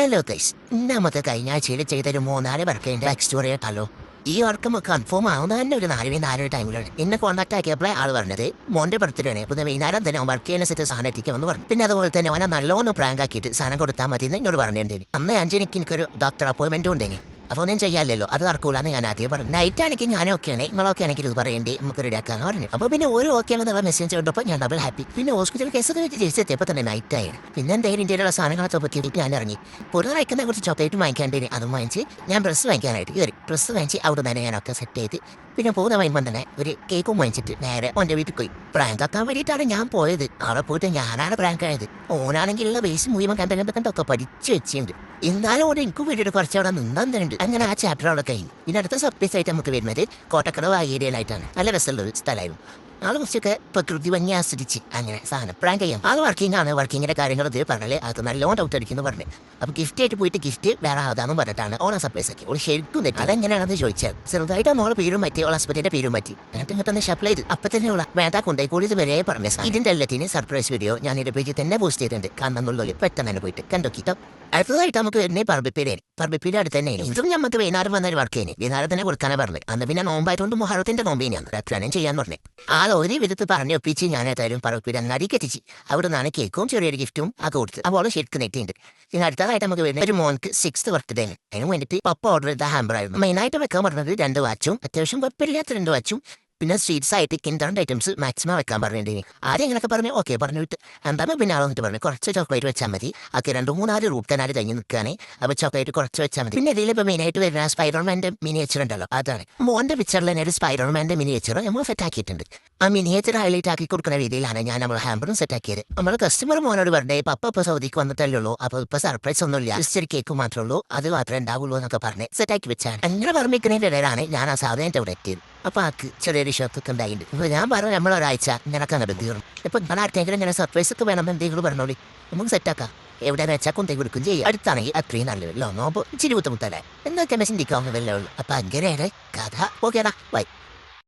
Hello guys, നമുക്ക് കഴിഞ്ഞ ആഴ്ചയിൽ ചെയ്തൊരു 3-4 വർക്കിന്റെ ബാക്ക് സ്റ്റോറി ആയിട്ടല്ലോ. ഈ വർക്ക് നമുക്ക് കൺഫേം ആവുന്ന തന്നെ ഒരു 4 ടൈമിലാണ്. എന്നെ കോൺടാക്ട് ആക്കിയപ്പോഴേ ആൾ പറഞ്ഞത് മോന്റെ ബർത്ത്ഡേ ആണ്, പിന്നെ വൈകുന്നേരം തന്നെ വർക്ക് ചെയ്യുന്ന സെറ്റ് സാധനം എത്തിക്കുമെന്ന് പറഞ്ഞു. പിന്നെ അതുപോലെ തന്നെ അവനെ നല്ലോണം പ്രാങ്ക് ആക്കിയിട്ട് സാധനം കൊടുത്താൽ മതി എന്ന് എന്നോട് പറഞ്ഞിട്ടുണ്ടെങ്കിൽ അന്ന് 5 എനിക്കൊരു ഡോക്ടർ അപ്പോയിന്റ്മെന്റ് ഉണ്ടെങ്കിൽ അപ്പോൾ ഒന്നും ചെയ്യാമല്ലോ, അത് നടക്കൂലെന്ന് ഞാൻ ആദ്യം പറഞ്ഞു. നൈറ്റ് ആണെങ്കിൽ ഞാൻ ഓക്കെയാണ്, നിങ്ങളൊക്കെ ആണെങ്കിൽ ഇത് പറയേണ്ടി നമുക്ക് റെഡിയാക്കാന്ന് പറഞ്ഞു. അപ്പോൾ പിന്നെ ഒരു ഓക്കെ ആണെന്നുള്ള മെസ്സേജ് കണ്ടപ്പോൾ ഞാൻ ഡബിൾ ഹാപ്പി. പിന്നെ ഹോസ്പിറ്റൽ കേസ് തിരിച്ചെത്തിയപ്പോൾ തന്നെ നൈറ്റ് ആയി. പിന്നെ എന്തെങ്കിലും ഇന്ത്യയിലുള്ള സാധനങ്ങളൊക്കെ പറ്റിയിട്ട് ഞാൻ ഇറങ്ങി. പൊതുവെ വായിക്കുന്ന കുറച്ച് ചോക്ലേറ്റ് വാങ്ങിക്കാണ്ടേന്, അതും വാങ്ങിച്ച് ഞാൻ ഡ്രസ്സ് വാങ്ങിക്കാനായിട്ട് കയറി. ഡ്രസ്സ് വാങ്ങിച്ച് അവിടെ തന്നെ ഞാനൊക്കെ സെറ്റ് ചെയ്ത് പിന്നെ പോകുന്ന വരുമ്പോൾ തന്നെ ഒരു കേക്കും വാങ്ങിച്ചിട്ട് നേരെ ഓൻ്റെ വീട്ടിൽ പോയി. പ്രാങ്ക് ആക്കാൻ വേണ്ടിയിട്ടാണ് ഞാൻ പോയത്. അവിടെ പോയിട്ട് ഞാനാണ് പ്രാങ്ക് ആയത്. ഓനാണെങ്കിലുള്ള ബേസ് മുഴുവൻ കണ്ടൊക്കെ പഠിച്ചു വെച്ചിട്ടുണ്ട്. എന്നാലും ഓരോ എനിക്ക് വേണ്ടിയിട്ട് കുറച്ച് അവിടെ നിന്നുണ്ട്. അങ്ങനെ ആ ചാപ്റ്റർ അവിടെ കഴിഞ്ഞു. പിന്നെ അടുത്ത സർപ്രൈസ് ആയിട്ട് നമുക്ക് വരുന്നത് കോട്ടക്കടവ് ഏരിയയിലായിട്ടാണ്. നല്ല രസമുള്ള ഒരു സ്ഥലമായിരുന്നു. ആൾ കുറച്ചൊക്കെ പ്രകൃതി ഭംഗി ആസ്വദിച്ച് അങ്ങനെ സാധനം പ്രാങ്ക് ചെയ്യാം. അത് വർക്കിംഗ് ആണ്, വർക്കിങ്ങിന്റെ കാര്യങ്ങൾ ഇത് പറഞ്ഞാൽ അത് നല്ലോണം ഡൗട്ട് അടിക്കുന്നു പറഞ്ഞു. അപ്പോൾ ഗിഫ്റ്റ് ആയിട്ട് പോയിട്ട് ഗിഫ്റ്റ് വേറെ ആകാമെന്ന് പറഞ്ഞിട്ടാണ് ഓണം സർപ്രൈസ് ആക്കി. ഓൾ ശരിക്കും തെറ്റി. അതെങ്ങനെയാണെന്ന് ചോദിച്ചാൽ ചെറുതായിട്ട് നമ്മളെ പേരും പറ്റി, ഓൾ ഹസ്ബൻഡിന്റെ പേരും പറ്റി. എന്നിട്ട് ഇങ്ങോട്ടൊന്ന് ഷപ്ലൈ ചെയ്ത് അപ്പം തന്നെ ഉള്ള വേണ്ട കൊണ്ടേ കൂടി ഇത് വരെ പറഞ്ഞ ഇതിന്റെ എല്ലാത്തിന് സർപ്രൈസ് വീഡിയോ ഞാൻ ഇതിന്റെ പേജിൽ തന്നെ പോസ്റ്റ് ചെയ്തിട്ടുണ്ട്. കാണുന്നുള്ളൂ, പെട്ടെന്ന് തന്നെ പോയിട്ട് കണ്ടോക്കിട്ടോ. അടുത്തതായിട്ട് നമുക്ക് വരുന്നേ പറമ്പിപ്പീര് അടുത്ത് തന്നെ. ഇതും നമുക്ക് വൈകുന്നേരം വന്നൊരു വർക്ക് ചെയ്യുന്നത് വൈകുന്നേരം തന്നെ കൊടുക്കാനാണ് പറഞ്ഞത്. അന്ന് പിന്നെ നോമ്പായതുകൊണ്ട് മുഹറത്തിന്റെ നോമ്പിനെയാണ് രക്ഷണം ചെയ്യാൻ പറഞ്ഞത്. ഒരു വിധത്ത് പറഞ്ഞു ഒപ്പിച്ച് ഞാൻ ഏതായാലും പറമ്പിപ്പീര് അങ്ങാടിക്ക് എത്തിച്ച്. അവിടെ നിന്നാണ് കേക്കും ചെറിയൊരു ഗിഫ്റ്റും ഒക്കെ കൊടുത്ത്. അപ്പോൾ ശരിക്കും നെറ്റിയുണ്ട്. പിന്നെ അടുത്തതായിട്ട് നമുക്ക് വരുന്ന ഒരു മോൻക്ക് 6th ബർത്ത്ഡേ ആണ്. അതിന് വേണ്ടിയിട്ട് പപ്പ ഓർഡർ ചെയ്ത ഹാമ്പർ ആയിരുന്നു. മെയിനായിട്ട് വെക്കാൻ പറഞ്ഞത് 2 വാച്ചും, അത്യാവശ്യം കുഴപ്പമില്ലാത്ത 2 വാച്ചും, പിന്നെ സ്വീറ്റ്സ് ആയിട്ട് കിൻഡറിൻ്റെ ഐറ്റംസ് മാക്സിമം വെക്കാൻ പറഞ്ഞിട്ടുണ്ടെങ്കിൽ ആദ്യം ഇങ്ങനെയൊക്കെ പറഞ്ഞു ഓക്കെ പറഞ്ഞിട്ട് എന്തായാലും പിന്നെ ആളെന്നിട്ട് പറഞ്ഞു കുറച്ച് ചോക്ലേറ്റ് വെച്ചാൽ മതി. ഒക്കെ 2-3 റൂട്ട് കനാൽ കഴിഞ്ഞ് നിൽക്കുകയാണ്. അപ്പോൾ ചോക്ലേറ്റ് കുറച്ച് വെച്ചാൽ മതി. പിന്നെ ഇതിൽ ഇപ്പോൾ മെയിനായിട്ട് വരുന്ന സ്പൈഡർമാൻ്റെ മിനിയേച്ചർ ഉണ്ടല്ലോ, അതാണ് മോൻ്റെ പിക്ചറിൽ തന്നെ ഒരു സ്പൈഡർമാൻ്റെ മിനിയേച്ചർ നമ്മൾ സെറ്റ് ആക്കിയിട്ടുണ്ട്. ആ മിനിയേച്ചർ ഹൈലൈറ്റ് ആക്കി കൊടുക്കുന്ന രീതിയിലാണ് ഞാൻ നമ്മൾ ഹാമ്പറും സെറ്റ് ആക്കിയത്. നമ്മൾ കസ്റ്റമർ മോനോട് പറഞ്ഞേ പപ്പ ഇപ്പോൾ സൗദിക്ക് വന്നിട്ടല്ലേ ഉള്ളൂ, അപ്പോൾ ഇപ്പോൾ സർപ്രൈസ് ഒന്നുമില്ല, ജസ്റ്റ് ഒരു കേക്ക് മാത്രമേ ഉള്ളൂ, അത് മാത്രമേ ഉണ്ടാവുള്ളൂ എന്നൊക്കെ പറഞ്ഞ് സെറ്റാക്കി വെച്ചാണ്. അങ്ങനെ പറഞ്ഞിരിക്കുന്നതിൻ്റെ ഇടയിലാണ് ഞാൻ ആ സാധനത്തെ ഇവിടെ എത്തിയത്. അപ്പോൾ ആക്ക് ചെറിയൊരു ഷോപ്പൊക്കെ ഉണ്ടായിട്ടുണ്ട്. അപ്പോൾ ഞാൻ പറഞ്ഞു നമ്മളൊരാഴ്ച നിനക്ക് അങ്ങനെ തീർന്നു. ഇപ്പോൾ ഞാൻ ആർക്കെങ്കിലും ഇങ്ങനെ സർപ്രൈസ് ഒക്കെ വേണം എന്തെങ്കിലും പറഞ്ഞോളി, നമുക്ക് സെറ്റാക്കാം. എവിടെയെന്ന് വെച്ചാൽ കൊണ്ടേ കൊടുക്കും ചെയ്യും. അടുത്താണെങ്കിൽ അത്രയും നല്ലതല്ലോ. നോമ്പോൾ ഇച്ചിരി ബുദ്ധിമുട്ടല്ലേ എന്നൊക്കെ ചിന്തിക്കാവുന്നതല്ലേ ഉള്ളൂ. അപ്പോൾ അങ്ങനെയാണ് കഥ. ഓക്കേടാ, ബൈ.